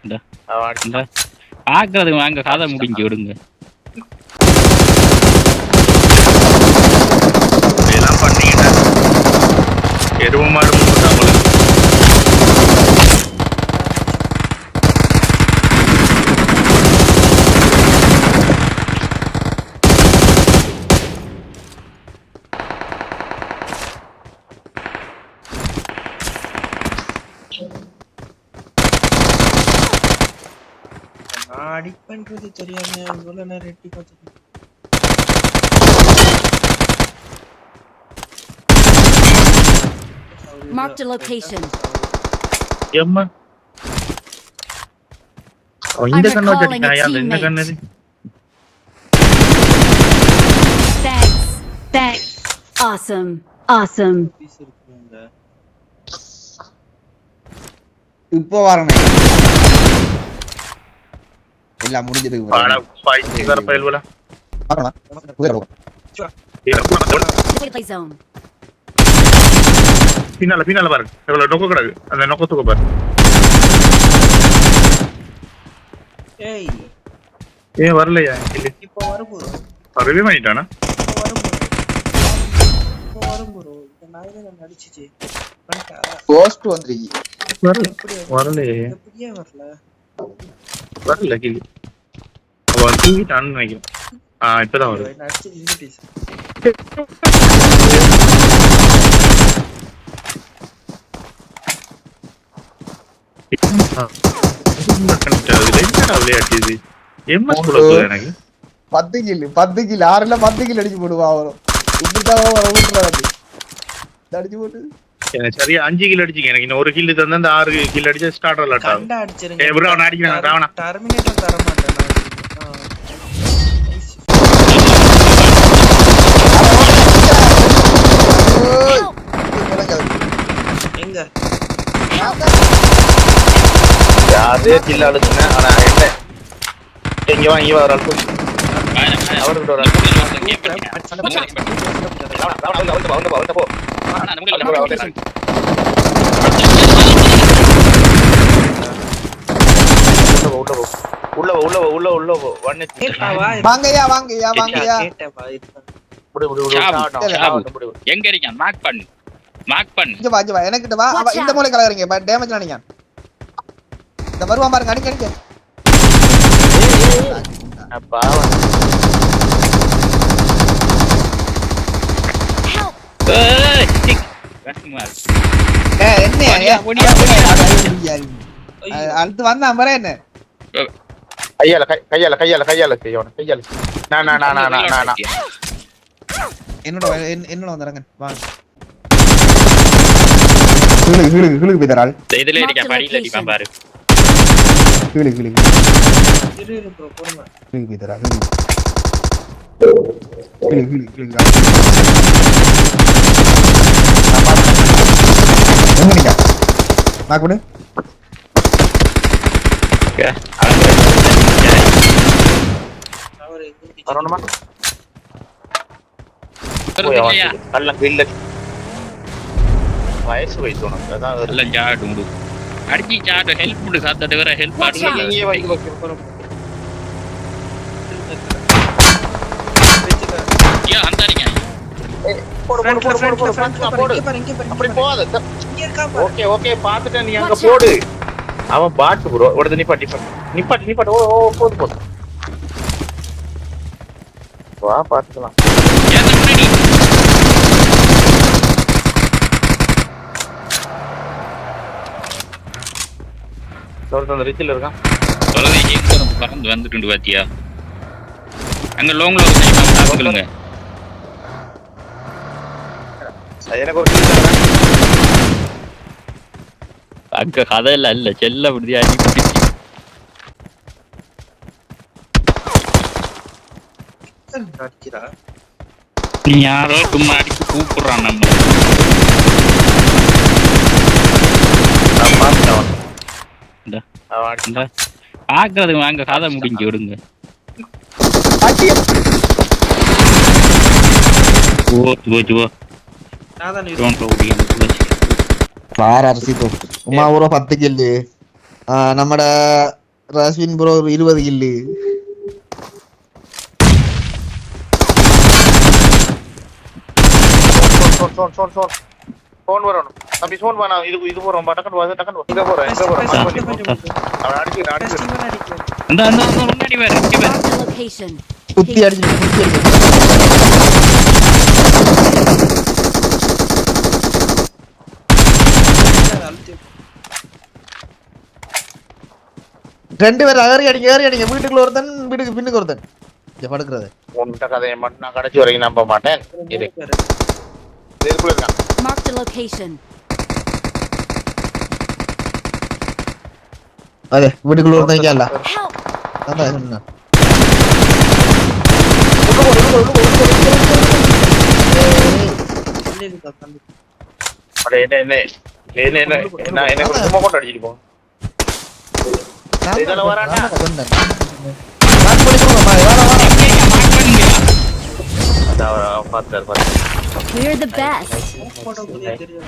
இந்த இந்த பாக்குறதுக்கு வாங்க கதை முடிஞ்சு விடுங்க. இதெல்லாம் பண்ணீங்கன்னா எருவு மாடு நம்மளுக்கு அடிப்பன்றது தெரியாம இவ்வளவு நேரம் எட்டி பார்த்துட்டு Marked a location. எம்மா இந்த கண்ணு வச்சிருக்காயா இந்த கண்ணு Thanks. Awesome. பீஸ் இருக்குங்க இப்போ வரணும் எல்லாம் முடிஞ்சிருக்கு பாடா பைத்தி வர பைல்வல வரலாம் குதிரை Play zone. பின்னால பாருங்க எவ்வளவு நொக்க கிடக்கு அந்த நொக்கத்துக்கு பாரு. ஏய் ஏன் வரலையா இல்லை இப்போ வரப்போறோம் வரவே பண்ணிட்டானா இப்போ வரப்போறோம் இந்த நாயில நான் அடிச்சிச்சு பண்ணிட்டா கோஸ்ட் வந்துருக்கி வரலையே எப்படியே வரல கிளி அவன் தூங்கிட்டான்னு நினைக்கிறேன். இப்பதான் வருது நான் அடிச்சது யூனிட்டிஸ் விளையாட்டு எம்எஸ் எனக்கு 10 கில் 6ல 10 கில் அடிச்சு போடுவா வரும் இப்படிதான் வர விட்டுறாது அடிச்சு போட்டு எனக்கு சரியா 5 கில் அடிச்சிங்க. எனக்கு இன்னும் 1 கில் தந்தா அந்த 6 கில் அடிச்சா ஸ்டார்ட் அலர்ட் ஆகும். கண்டா அடிச்சிருங்க ப்ரோ நான் அடிக்கிறேன் ராவணா டெர்மினேட்டர் தர மாட்டேன் எங்க யாரே கில் அழுதுங்க. ஆனா என்ன இங்க வா ஒரு ஆள் அவர்கிட்ட ஒரு போ உள்ள போ வாங்கயா எங்க இருக்கான் மார்க் பண்ணு இங்க வா எனக்கிட்ட வா இந்த மூலை கலகறீங்க டேமேஜ் அடிங்க இந்த வருவான் பாருங்க அடிங்க பாவம் அடுத்து வந்தான் பாரு என்ன கையால என்னோட வந்துறங்க வாங்க கீழே போய் தராள் இதுல இருக்க படியில அடிப்பான் பாரு. கீழே இரு ப்ரோ போடுங்க போய் தராள் கீழே எங்க நான் கூட அவர் எங்க வரணுமா வயசு வயசு உனக்கு அதான் எல்லாம் சாடு முடு அடிச்சு சாடு ஹெல்ப் முடு சாத்த தவிர ஹெல்ப் அந்த அடிங்க ஓகே பாத்துட்டேன். நீ அங்க போடு அவன் பாட்டு ப்ரோ உடனே நிப்பாட்டு போது வா பாத்துக்கலாம். அந்த ரிச்சில் இருக்கான் பறந்து வந்துட்டு பாத்தியா அங்க லோங்ல சொல்லுங்க எனக்கு ஒரு அங்க கதையில இல்ல செல்ல அப்படியா அடிக்கிறா நீ யாரோ சும்மா அடிச்சு கூப்பிடுறான் நம்ம பாக்குறதுக்கு வாங்க கதை முடிஞ்சு விடுங்க. வேற அரிசி உமா ஊரோ 10 கில்லு நம்மட ரஸ்வின் ப்ரோ ஒரு 20 கில்லு. ஃபோன் வரணும் தம்பி, ஃபோன் பண்ணா இது போறோம் டக்கன் வாது டக்கன் இங்க போறேன் அவன் அடிச்சு அந்த முன்னாடி வேற Marked a location. குத்தி அடிச்சு 2 பேர் ஏறி அடிங்க வீட்டுக்குள்ள ஒருத்தன் வீட்டுக்கு பின்னுக்கு ஒருத்தன் இங்க படுக்கிறது. உன்கிட்ட கதையை மட்டும் நான் கடைசி வரைக்கும் நம்ப மாட்டேன். இதுக்குள்ள இருக்கான். Marked a location. அதே வீட்டுக்குள்ள ஒருத்தன் இல்ல. Help! அதான் சொன்னா. அட என்ன சும்மா கொண்டு அடிச்சிட்டு போ. இதல வரானா சொன்னேன். நான் போடுறேன் வா. அத பாத்தர் We're the best. போட்டோ தெரியும்